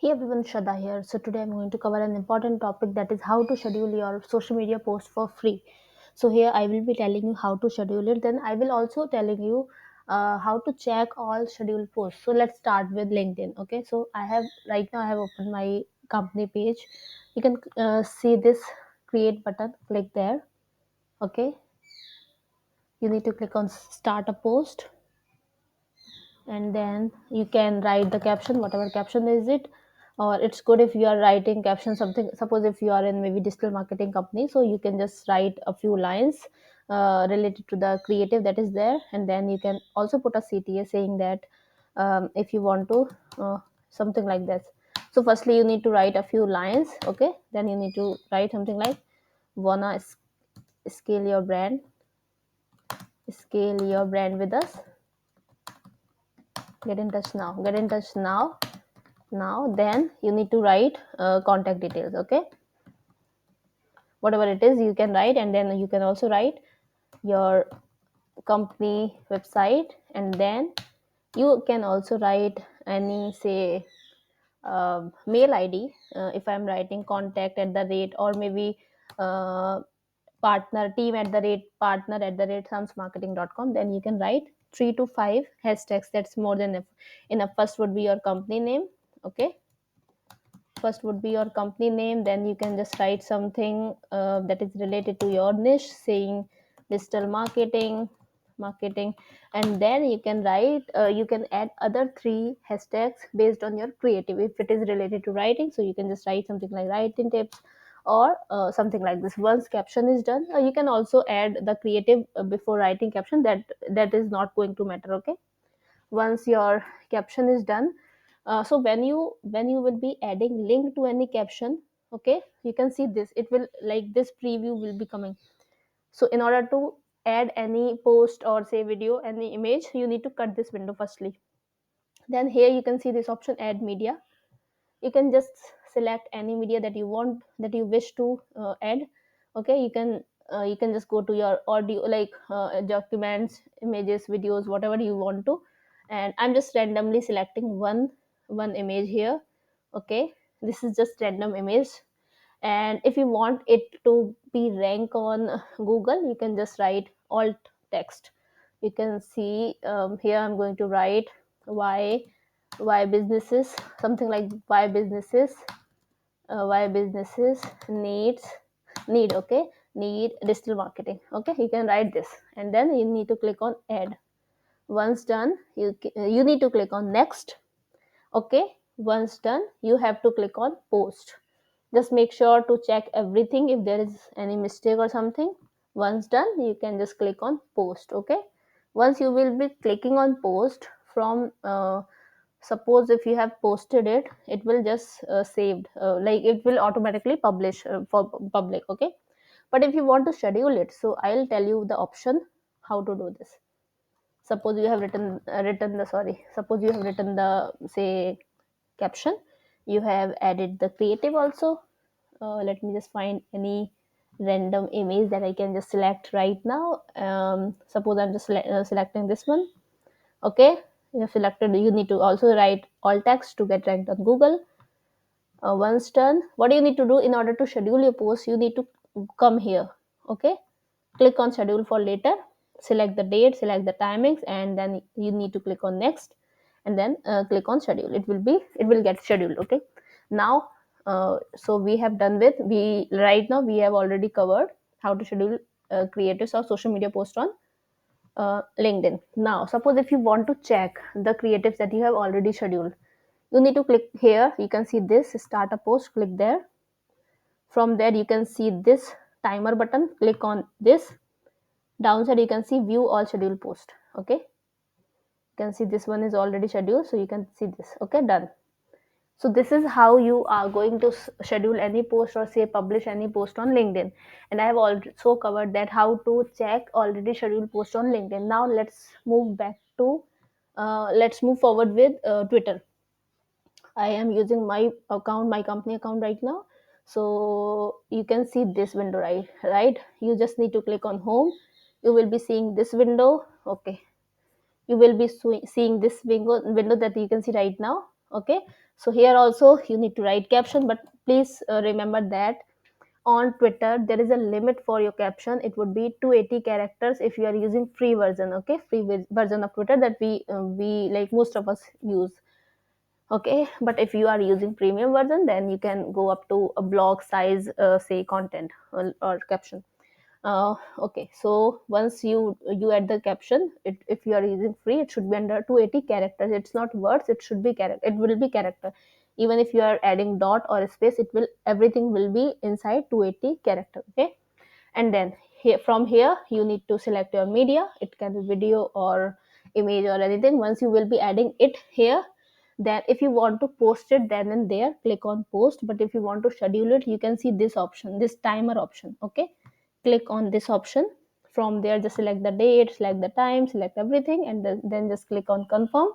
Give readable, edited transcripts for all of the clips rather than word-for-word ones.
Hey everyone, Shraddha here. So today I'm going to cover an important topic, that is how to schedule your social media post for free. So here I will be telling you how to schedule it. Then I will also telling you how to check all scheduled posts. So let's start with LinkedIn. Okay. So I have opened my company page. You can see this create button. Click there. Okay. You need to click on start a post, and then you can write the caption, whatever caption is it. Or it's good if you are writing caption something, suppose if you are in maybe digital marketing company, so you can just write a few lines related to the creative that is there, and then you can also put a CTA saying that if you want to something like this. So firstly you need to write a few lines. Okay, then you need to write something like wanna scale your brand, scale your brand with us, get in touch now, get in touch now. Then you need to write contact details. Okay, whatever it is you can write, and then you can also write your company website, and then you can also write any, say, mail ID. If I'm writing contact at the rate, or maybe uh, partner team at the rate, partner at the rate samsmarketing.com, then you can write 3 to 5 hashtags. That's more than enough. First would be your company name. Okay, first would be your company name, then you can just write something that is related to your niche, saying digital marketing. And then you can write, you can add other 3 hashtags based on your creative. If it is related to writing, so you can just write something like writing tips, or something like this. Once caption is done, you can also add the creative before writing caption. That is not going to matter. Okay, once your caption is done, so when you will be adding link to any caption, okay, you can see this, it will like this preview will be coming. So in order to add any post, or say video, any image, you need to cut this window firstly. Then here you can see this option, add media. You can just select any media that you want, that you wish to add. Okay, you can just go to your audio, like documents, images, videos, whatever you want to. And I'm just randomly selecting one image here. Okay, this is just random image. And if you want it to be rank on Google, you can just write alt text. You can see, here I'm going to write why businesses, something like why businesses need, okay, need digital marketing. Okay, you can write this, and then you need to click on add. Once done, you need to click on next. Okay, once done, you have to click on post. Just make sure to check everything if there is any mistake or something. Once done, you can just click on post. Okay, once you will be clicking on post from suppose if you have posted it, it will just saved, like it will automatically publish for public. Okay, but if you want to schedule it, so I'll tell you the option how to do this. Suppose you have suppose you have written the, say, caption. You have added the creative also. Let me just find any random image that I can just select right now. Suppose I'm just selecting this one. Okay, you have selected. You need to also write alt text to get ranked on Google. Once done, what you need to do in order to schedule your post, you need to come here. Okay, click on schedule for later, select the date, select the timings, and then you need to click on next, and then click on schedule. It will get scheduled. Okay, now so we have done with, we right now we have already covered how to schedule creators or social media post on LinkedIn. Now suppose if you want to check the creatives that you have already scheduled, you need to click here. You can see this start a post, click there. From there you can see this timer button, click on this. Downside you can see view all scheduled post. Okay, you can see this one is already scheduled, so you can see this. Okay, done. So this is how you are going to schedule any post, or say publish any post on LinkedIn. And I have also covered that how to check already scheduled post on LinkedIn. Now let's move forward with Twitter. I am using my company account right now. So you can see this window, right? You just need to click on home. You will be seeing this window. Okay, you will be seeing this window that you can see right now. Okay, so here also you need to write caption, but please remember that on Twitter there is a limit for your caption. It would be 280 characters if you are using free version. Okay, version of Twitter that we like most of us use. Okay, but if you are using premium version, then you can go up to a blog size, say content or caption. Okay, so once you add the caption, if you are using free, it should be under 280 characters. It's not words, it should be character, it will be character. Even if you are adding dot or a space, it will, everything will be inside 280 character. Okay, and then here, from here you need to select your media. It can be video or image or anything. Once you will be adding it here, then if you want to post it then and there, click on post. But if you want to schedule it, you can see this option, this timer option. Okay, click on this option. From there, just select the date, select the time, select everything, and then just click on confirm.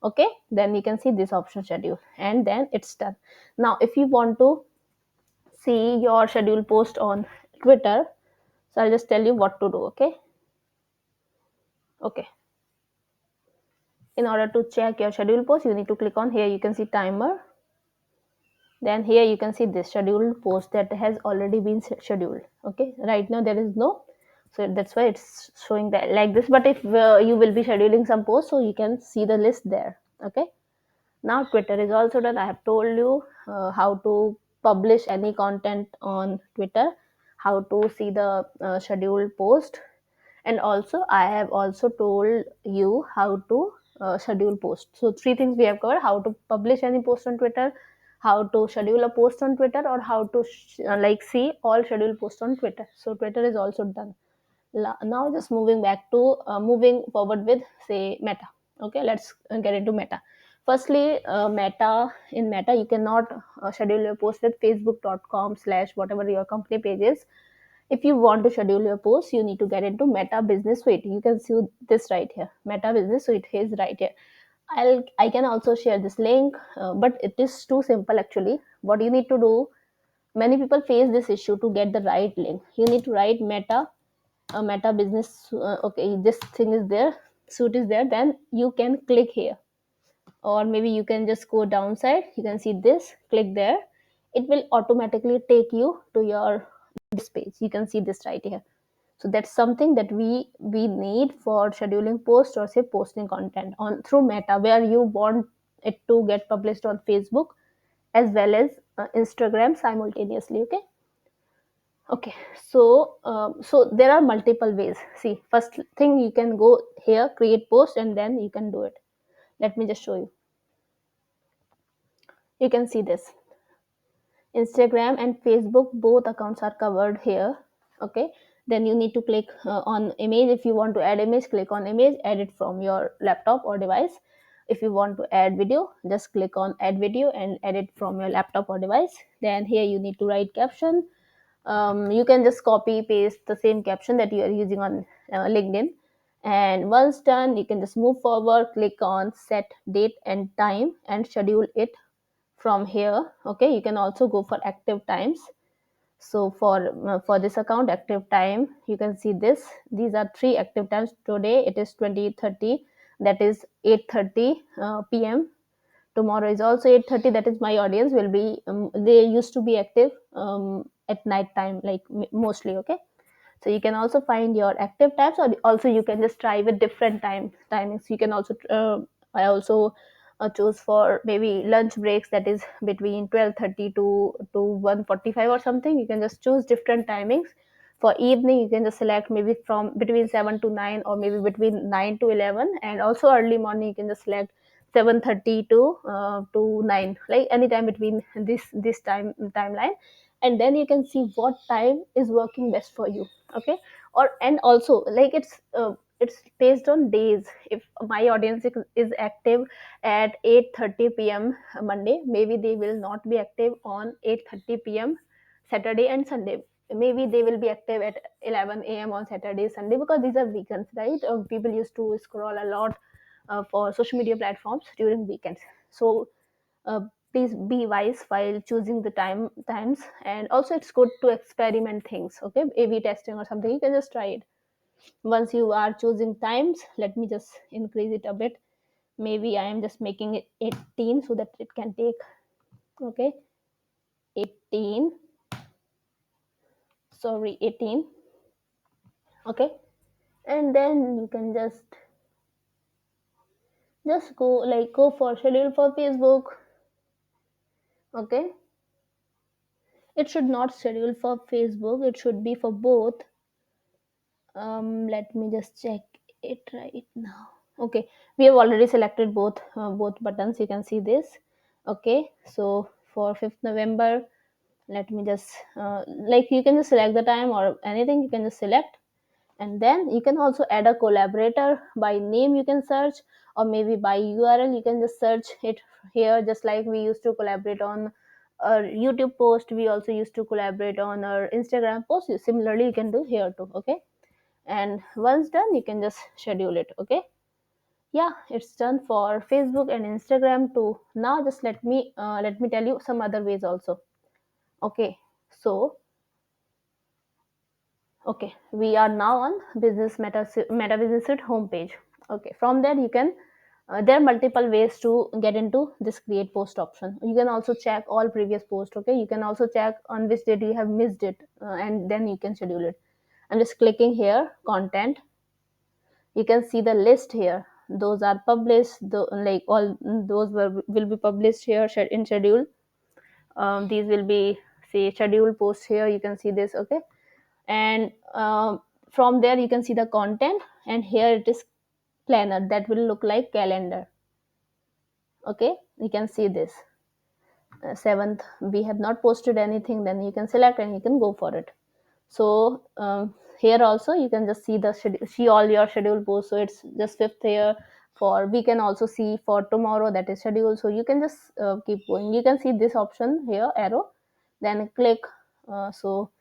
Okay, then you can see this option, schedule, and then it's done. Now if you want to see your schedule post on Twitter, so I'll just tell you what to do. Okay, okay, in order to check your schedule post, you need to click on here. You can see timer. Then here you can see this scheduled post that has already been scheduled. Okay, right now there is no, so that's why it's showing that like this. But if you will be scheduling some posts, so you can see the list there. Okay, now Twitter is also done. I have told you how to publish any content on Twitter, how to see the scheduled post, and also I have also told you how to schedule post. So three things we have covered: how to publish any post on Twitter, how to schedule a post on Twitter, or how to like see all scheduled posts on Twitter. So Twitter is also done. Now just moving back to moving forward with, say, Meta. Okay, let's get into Meta. Firstly, Meta, in Meta you cannot schedule your post with facebook.com slash whatever your company page is. If you want to schedule your post, you need to get into Meta Business Suite. You can see this right here. Meta Business Suite is right here. I can also share this link, but it is too simple actually. What you need to do, many people face this issue to get the right link. You need to write Meta, Meta Business. Okay, this thing is there, suite is there. Then you can click here, or maybe you can just go downside. You can see this. Click there. It will automatically take you to your this page. You can see this right here. So that's something that we need for scheduling post, or say posting content on through Meta, where you want it to get published on Facebook as well as Instagram simultaneously. Okay, okay, so there are multiple ways. See, first thing, you can go here, create post, and then you can do it. Let me just show you. You can see this. Instagram and Facebook, both accounts are covered here. Okay, then you need to click on image. If you want to add image, click on image, add it from your laptop or device. If you want to add video, just click on add video and add it from your laptop or device. Then here you need to write caption. You can just copy paste the same caption that you are using on LinkedIn. And once done, you can just move forward, click on set date and time, and schedule it from here. Okay, you can also go for active times. So for this account, active time, you can see this. These are three active times. Today it is 20:30, that is 8:30 p.m. Tomorrow is also 8:30, that is my audience will be they used to be active at night time, like mostly. Okay, so you can also find your active tabs, or also you can just try with different timings. You can also I also choose for maybe lunch breaks, that is between 12:30 to 1:45 or something. You can just choose different timings. For evening, you can just select maybe from between 7 to 9, or maybe between 9 to 11. And also early morning, you can just select 7:30 to 9, like anytime between this timeline. And then you can see what time is working best for you. Okay, or and also like it's based on days. If my audience is active at 8:30 p.m. Monday, maybe they will not be active on 8:30 p.m. Saturday and Sunday. Maybe they will be active at 11 a.m. on Saturday, Sunday, because these are weekends, right? People used to scroll a lot for social media platforms during weekends. So uh, please be wise while choosing the times. And also it's good to experiment things. Okay, A/B testing or something, you can just try it. Once you are choosing times, let me just increase it a bit. Maybe I am just making it 18 so that it can take, okay, 18, sorry, 18, okay. And then you can just go for schedule for Facebook, okay. It should not schedule for Facebook, it should be for both. Let me just check it right now. Okay, we have already selected both buttons, you can see this. Okay, so for 5th November, let me just you can just select the time or anything, you can just select. And then you can also add a collaborator by name, you can search, or maybe by URL, you can just search it here. Just like we used to collaborate on our YouTube post, we also used to collaborate on our Instagram post. Similarly, you can do here too, okay. And once done, you can just schedule it, okay. Yeah, it's done for Facebook and Instagram too. Now just let me tell you some other ways also, okay. So okay, we are now on business meta business suite homepage. Okay, from there you can there are multiple ways to get into this create post option. You can also check all previous posts, okay. You can also check on which date you have missed it, and then you can schedule it. I'm just clicking here content. You can see the list here, those are published, like all those will be published here in schedule. These will be, say, schedule posts here, you can see this, okay. And from there you can see the content, and here it is planner, that will look like calendar, okay. You can see this 7th we have not posted anything, then you can select and you can go for it. So here also you can just see the see all your schedule posts. So it's just 5th here. For we can also see for tomorrow, that is schedule. So you can just keep going. You can see this option here, arrow, then click. So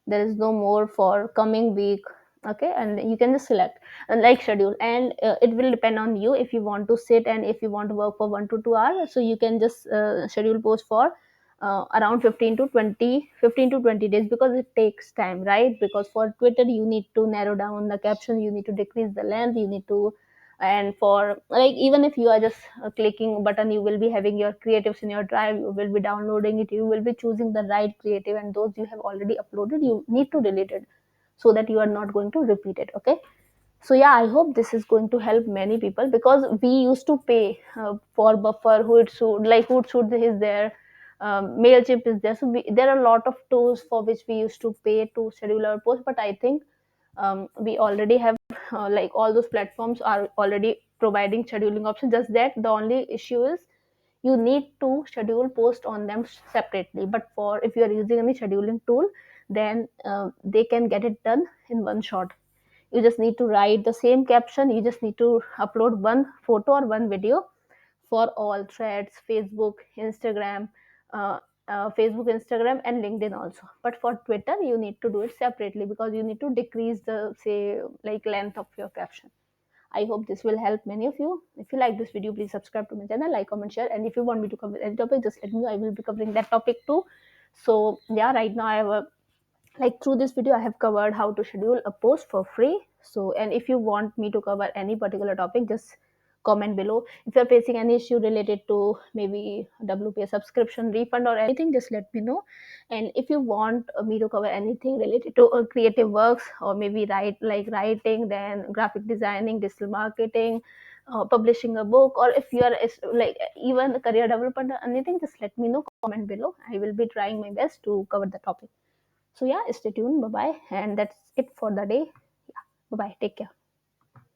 there is no more for coming week, okay. And you can just select and like schedule, and it will depend on you if you want to sit and if you want to work for 1 to 2 hours. So you can just schedule post for around 15 to 20 days, because it takes time, right? Because for Twitter you need to narrow down the caption, you need to decrease the length, you need to, and for like even if you are just clicking button, you will be having your creatives in your drive, you will be downloading it, you will be choosing the right creative, and those you have already uploaded you need to delete it, so that you are not going to repeat it, okay. So yeah, I hope this is going to help many people, because we used to pay for buffer, Hootsuite is there, Mailchimp is there. So there are a lot of tools for which we used to pay to schedule our post, but I think we already have all those platforms are already providing scheduling options. Just that the only issue is you need to schedule post on them separately. But for if you are using any scheduling tool, then they can get it done in one shot. You just need to write the same caption, you just need to upload one photo or one video for all threads, uh, Facebook, Instagram, and LinkedIn also. But for Twitter, you need to do it separately, because you need to decrease the, say, like length of your caption. I hope this will help many of you. If you like this video, please subscribe to my channel, like, comment, share, and if you want me to cover any topic, just let me know. I will be covering that topic too. So yeah, right now I have a, like, through this video I have covered how to schedule a post for free. So, and if you want me to cover any particular topic, just comment below. If you're facing any issue related to maybe WPA subscription refund or anything, just let me know. And if you want me to cover anything related to creative works, or maybe writing, then graphic designing, digital marketing, publishing a book, or if you are like even a career development or anything, just let me know, comment below. I will be trying my best to cover the topic. So yeah, stay tuned. Bye bye. And that's it for the day. Yeah. Bye bye. Take care.